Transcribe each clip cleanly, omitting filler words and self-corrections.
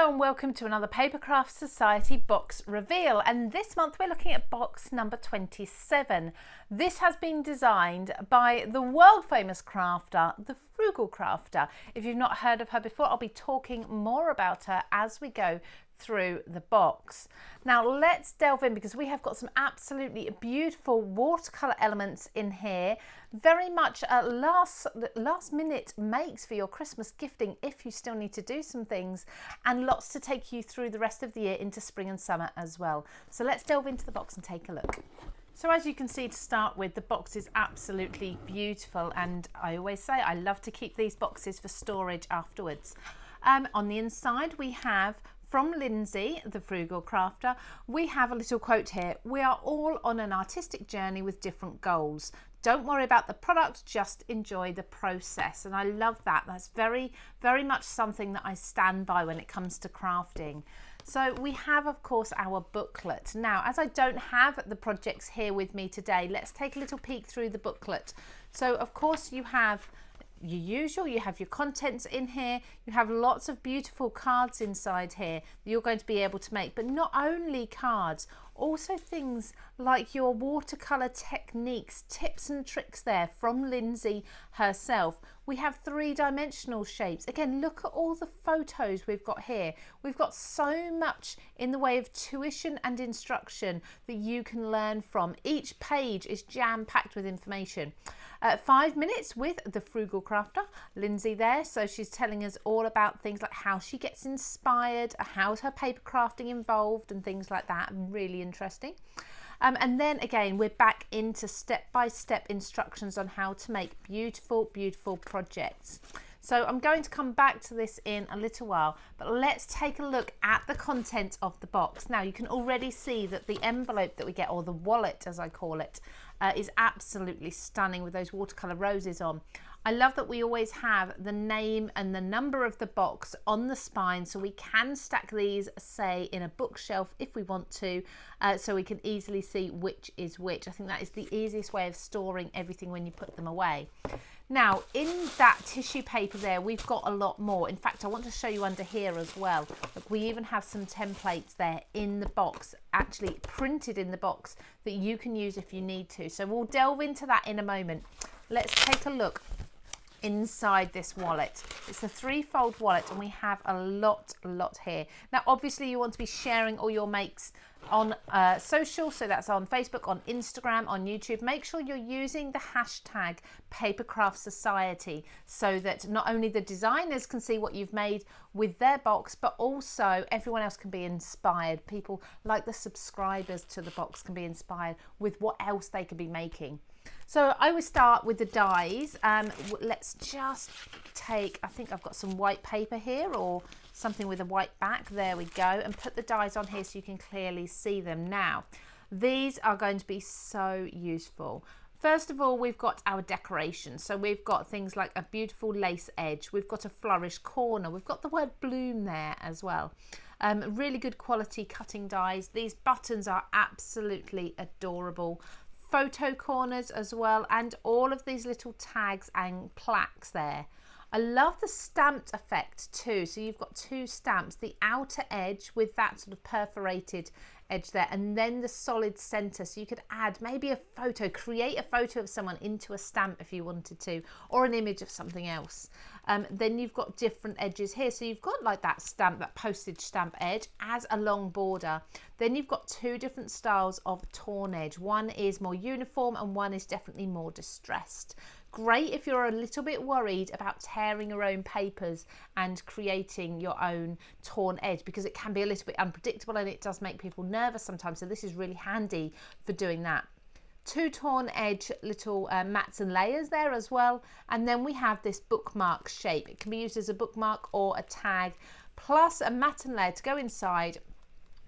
Hello and welcome to another Papercraft Society box reveal, and this month we're looking at box number 27. This has been designed by the world famous crafter, the Frugal crafter. If you've not heard of her before, I'll be talking more about her as we go through the box. Now let's delve in because we have got some absolutely beautiful watercolor elements in here, very much last minute makes for your Christmas gifting if you still need to do some things, and lots to take you through the rest of the year into spring and summer as well. So let's delve into the box and take a look. So as you can see, to start with, the box is absolutely beautiful, and I always say I love to keep these boxes for storage afterwards. On the inside we have, from Lindsay, the Frugal crafter, we have a little quote here: "We are all on an artistic journey with different goals. Don't worry about the product, just enjoy the process." And I love that. That's very, very much something that I stand by when it comes to crafting. So we have, of course, our booklet. Now, as I don't have the projects here with me today, let's take a little peek through the booklet. So, of course, you have your usual, you have your contents in here, you have lots of beautiful cards inside here that you're going to be able to make, but not only cards, also things like your watercolor techniques, tips and tricks there from Lindsay herself. We have three-dimensional shapes. Again, look at all the photos we've got here. We've got so much in the way of tuition and instruction that you can learn from. Each page is jam-packed with information. 5 minutes with the Frugal crafter, Lindsay there. So she's telling us all about things like how she gets inspired, how's her paper crafting involved and things like that. Really interesting. And then again, we're back into step-by-step instructions on how to make beautiful, beautiful projects. So I'm going to come back to this in a little while, but let's take a look at the content of the box. Now you can already see that the envelope that we get, or the wallet as I call it, is absolutely stunning with those watercolor roses on. I love that we always have the name and the number of the box on the spine, so we can stack these, say, in a bookshelf if we want to, so we can easily see which is which. I think that is the easiest way of storing everything when you put them away. Now, in that tissue paper there, we've got a lot more. In fact, I want to show you under here as well. Look, we even have some templates there in the box, actually printed in the box, that you can use if you need to. So we'll delve into that in a moment. Let's take a look inside this wallet. It's a threefold wallet, and we have a lot here. Now obviously you want to be sharing all your makes on social, so that's on Facebook, on Instagram, on YouTube. Make sure you're using the hashtag Papercraft Society so that not only the designers can see what you've made with their box, but also everyone else can be inspired. People like the subscribers to the box can be inspired with what else they could be making. So I would start with the dies. Let's just take, I think I've got some white paper here, or something with a white back. There we go, and put the dies on here so you can clearly see them. Now, these are going to be so useful. First of all, we've got our decorations. So we've got things like a beautiful lace edge. We've got a flourish corner. We've got the word bloom there as well. Really good quality cutting dies. These buttons are absolutely adorable. Photo corners as well, and all of these little tags and plaques there. I love the stamped effect too. So you've got two stamps, the outer edge with that sort of perforated edge there, and then the solid center. So you could add maybe a photo, create a photo of someone into a stamp if you wanted to, or an image of something else. Then you've got different edges here. So you've got like that stamp, that postage stamp edge as a long border. Then you've got two different styles of torn edge. One is more uniform and one is definitely more distressed. Great if you're a little bit worried about tearing your own papers and creating your own torn edge, because it can be a little bit unpredictable and it does make people nervous sometimes. So this is really handy for doing that. Two torn edge little mats and layers there as well. And then we have this bookmark shape. It can be used as a bookmark or a tag, plus a mat and layer to go inside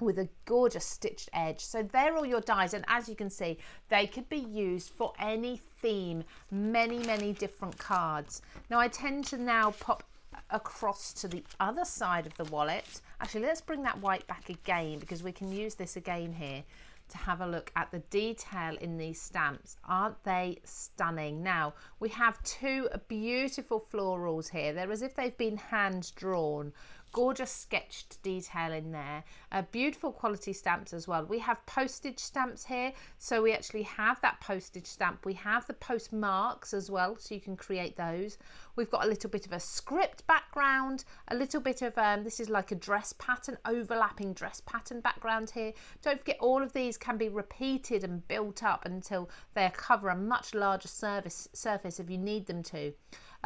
with a gorgeous stitched edge. So they're all your dies, and as you can see, they could be used for any theme, many different cards. Now I tend to now pop across to the other side of the wallet. Actually, let's bring that white back again, because we can use this again here to have a look at the detail in these stamps. Aren't they stunning? Now we have two beautiful florals here. They're as if they've been hand drawn. gorgeous sketched detail in there, beautiful quality stamps as well. We have postage stamps here, so we actually have that postage stamp. We have the postmarks as well, so you can create those. We've got a little bit of a script background, a little bit of this is like a dress pattern, overlapping dress pattern background here. Don't forget, all of these can be repeated and built up until they cover a much larger surface if you need them to.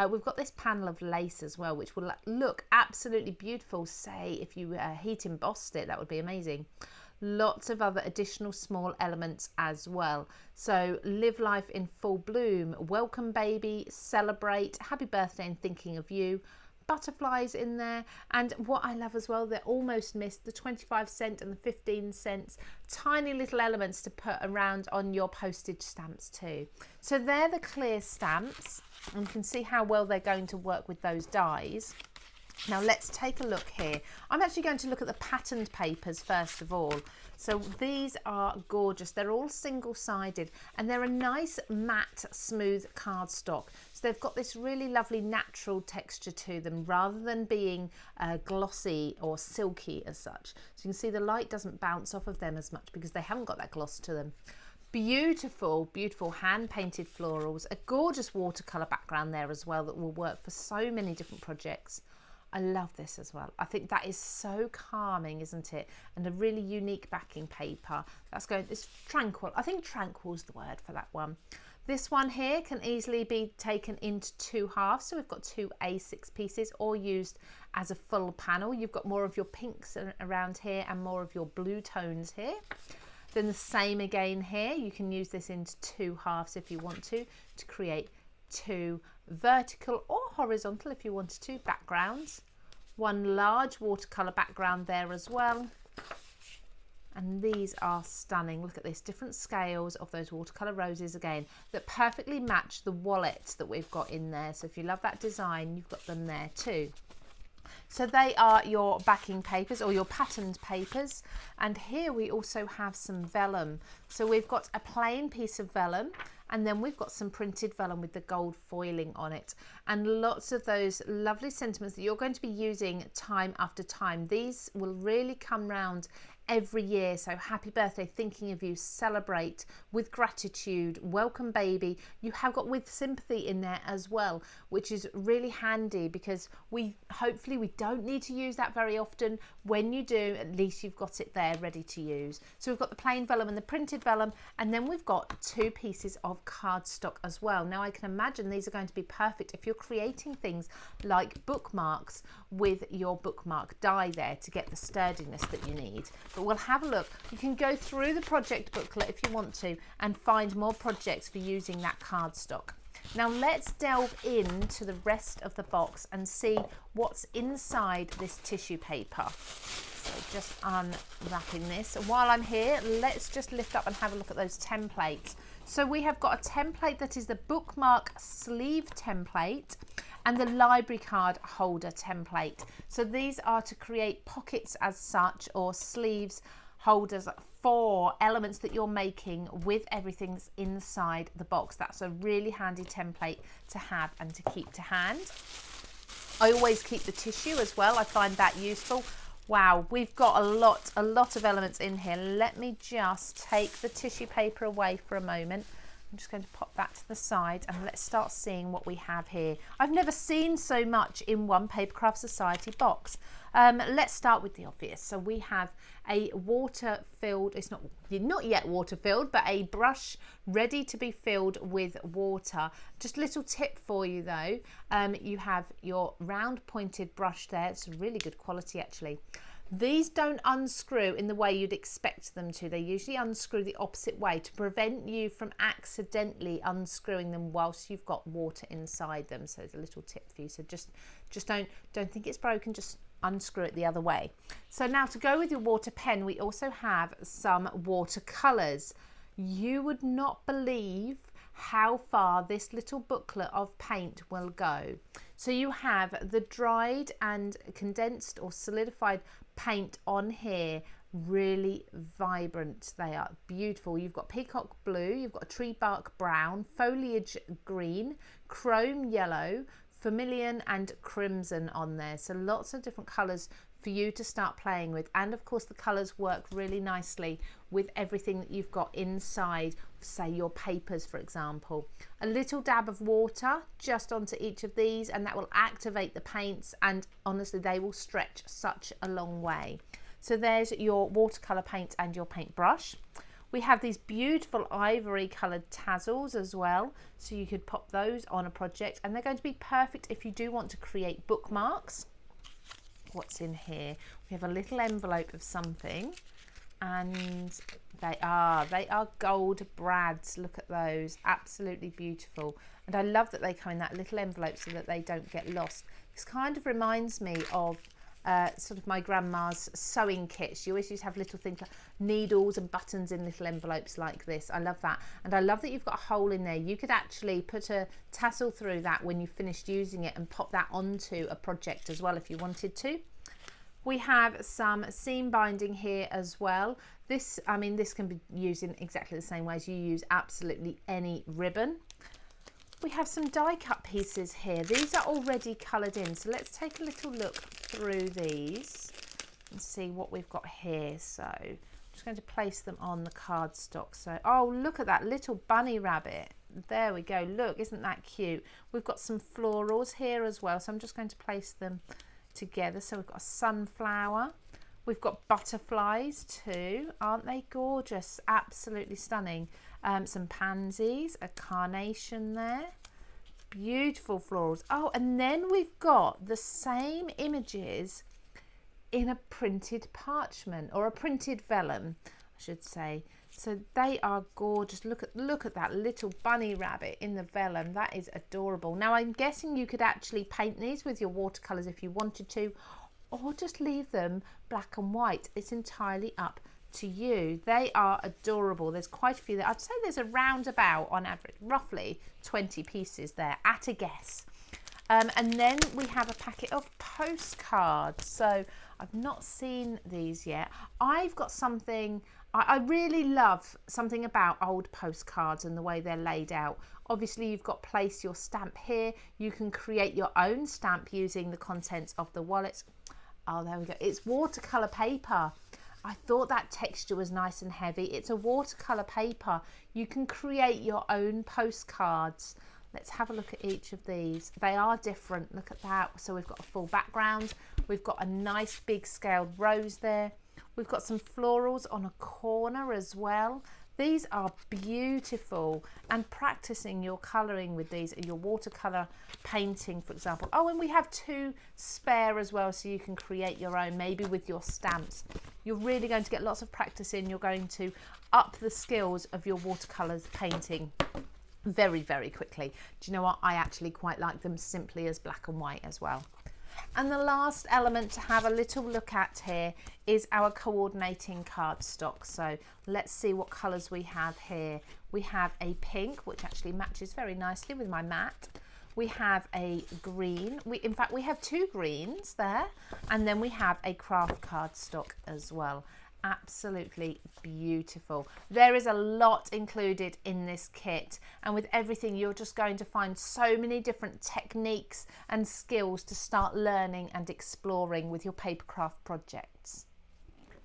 We've got this panel of lace as well, which will look absolutely beautiful. Say if you heat embossed it, that would be amazing. Lots of other additional small elements as well. So live life in full bloom, welcome baby, celebrate, happy birthday and thinking of you. Butterflies in there, and what I love as well, they're almost missed, the 25-cent and the 15 cents, tiny little elements to put around on your postage stamps too. So they're the clear stamps, and you can see how well they're going to work with those dies. Now let's take a look here. I'm actually going to look at the patterned papers first of all. So these are gorgeous. They're all single-sided and they're a nice matte smooth cardstock. So they've got this really lovely natural texture to them rather than being glossy or silky as such. So you can see the light doesn't bounce off of them as much because they haven't got that gloss to them. Beautiful, beautiful hand-painted florals, a gorgeous watercolour background there as well that will work for so many different projects. I love this as well. I think that is so calming, isn't it? And a really unique backing paper. It's tranquil. I think tranquil is the word for that one. This one here can easily be taken into two halves. So we've got two A6 pieces or used as a full panel. You've got more of your pinks around here and more of your blue tones here. Then the same again here. You can use this into two halves if you want to create two vertical or horizontal if you wanted to backgrounds. One large watercolor background there as well, and these are stunning. Look at this, different scales of those watercolor roses again that perfectly match the wallets that we've got in there. So if you love that design, you've got them there too. So they are your backing papers or your patterned papers, and here we also have some vellum. So we've got a plain piece of vellum, and then we've got some printed vellum with the gold foiling on it, and lots of those lovely sentiments that you're going to be using time after time. These will really come round every year. So happy birthday, thinking of you, celebrate, with gratitude, welcome baby. You have got with sympathy in there as well, which is really handy because hopefully we don't need to use that very often. When you do, at least you've got it there ready to use. So we've got the plain vellum and the printed vellum, and then we've got two pieces of cardstock as well. Now I can imagine these are going to be perfect if you're creating things like bookmarks with your bookmark die there to get the sturdiness that you need. But we'll have a look. You can go through the project booklet if you want to and find more projects for using that cardstock. Now let's delve into the rest of the box and see what's inside this tissue paper. So just unwrapping this. While I'm here, let's just lift up and have a look at those templates. So we have got a template that is the bookmark sleeve template and the library card holder template. So these are to create pockets as such, or sleeves, holders for elements that you're making with everything that's inside the box. That's a really handy template to have and to keep to hand. I always keep the tissue as well. I find that useful. Wow, we've got a lot of elements in here. Let me just take the tissue paper away for a moment. I'm just going to pop that to the side and let's start seeing what we have here. I've never seen so much in one Papercraft Society box. Let's start with the obvious. So we have a water-filled, it's not yet water-filled, but a brush ready to be filled with water. Just a little tip for you though. You have your round pointed brush there. It's really good quality actually. These don't unscrew in the way you'd expect them to. They usually unscrew the opposite way to prevent you from accidentally unscrewing them whilst you've got water inside them. So there's a little tip for you. So just don't think it's broken, just unscrew it the other way. So now to go with your water pen, we also have some watercolors. You would not believe how far this little booklet of paint will go. So you have the dried and condensed or solidified paint on here, really vibrant. They are beautiful. You've got peacock blue, you've got tree bark brown, foliage green, chrome yellow, vermilion and crimson on there. So lots of different colours for you to start playing with. And of course the colours work really nicely with everything that you've got inside, say your papers for example. A little dab of water just onto each of these and that will activate the paints, and honestly they will stretch such a long way. So there's your watercolour paint and your paintbrush. We have these beautiful ivory coloured tassels as well, so you could pop those on a project, and they're going to be perfect if you do want to create bookmarks. What's in here? We have a little envelope of something, and they are gold brads. Look at those, absolutely beautiful. And I love that they come in that little envelope so that they don't get lost. This kind of reminds me of sort of my grandma's sewing kits. She always used to have little things like needles and buttons in little envelopes like this. I love that. And I love that you've got a hole in there. You could actually put a tassel through that when you finished using it and pop that onto a project as well if you wanted to. We have some seam binding here as well. This can be used in exactly the same way as you use absolutely any ribbon. We have some die cut pieces here. These are already coloured in, so let's take a little look through these and see what we've got here. So I'm just going to place them on the cardstock. So, oh, look at that little bunny rabbit. There we go. Look, isn't that cute? We've got some florals here as well, so I'm just going to place them together. So we've got a sunflower. We've got butterflies too. Aren't they gorgeous? Absolutely stunning. Some pansies, a carnation there. Beautiful florals. Oh, and then we've got the same images in a printed parchment, or a printed vellum, I should say. So they are gorgeous. Look at that little bunny rabbit in the vellum. That is adorable. Now I'm guessing you could actually paint these with your watercolours if you wanted to, or just leave them black and white. It's entirely up to you. They are adorable. There's quite a few there. I'd say there's around about, on average, roughly 20 pieces there at a guess. And then we have a packet of postcards. So I've not seen these yet. I've got something, I really love something about old postcards and the way they're laid out. Obviously you've got place your stamp here. You can create your own stamp using the contents of the wallet. Oh, there we go. It's watercolour paper. I thought that texture was nice and heavy. It's a watercolour paper. You can create your own postcards. Let's have a look at each of these. They are different. Look at that. So we've got a full background. We've got a nice big scaled rose there. We've got some florals on a corner as well. These are beautiful, and practicing your colouring with these, your watercolour painting, for example. Oh, and we have two spare as well, so you can create your own, maybe with your stamps. You're really going to get lots of practice in. You're going to up the skills of your watercolours painting very, very quickly. Do you know what? I actually quite like them simply as black and white as well. And the last element to have a little look at here is our coordinating cardstock. So let's see what colours we have here. We have a pink, which actually matches very nicely with my mat. We have a green. In fact, we have two greens there. And then we have a craft cardstock as well. Absolutely beautiful. There is a lot included in this kit, and with everything you're just going to find so many different techniques and skills to start learning and exploring with your papercraft projects.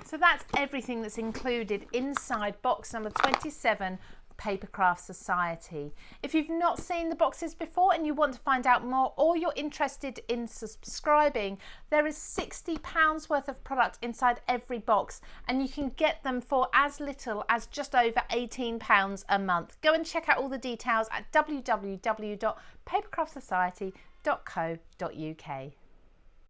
So that's everything that's included inside box number 27, Papercraft Society. If you've not seen the boxes before and you want to find out more, or you're interested in subscribing, there is £60 worth of product inside every box, and you can get them for as little as just over £18 a month. Go and check out all the details at www.papercraftsociety.co.uk.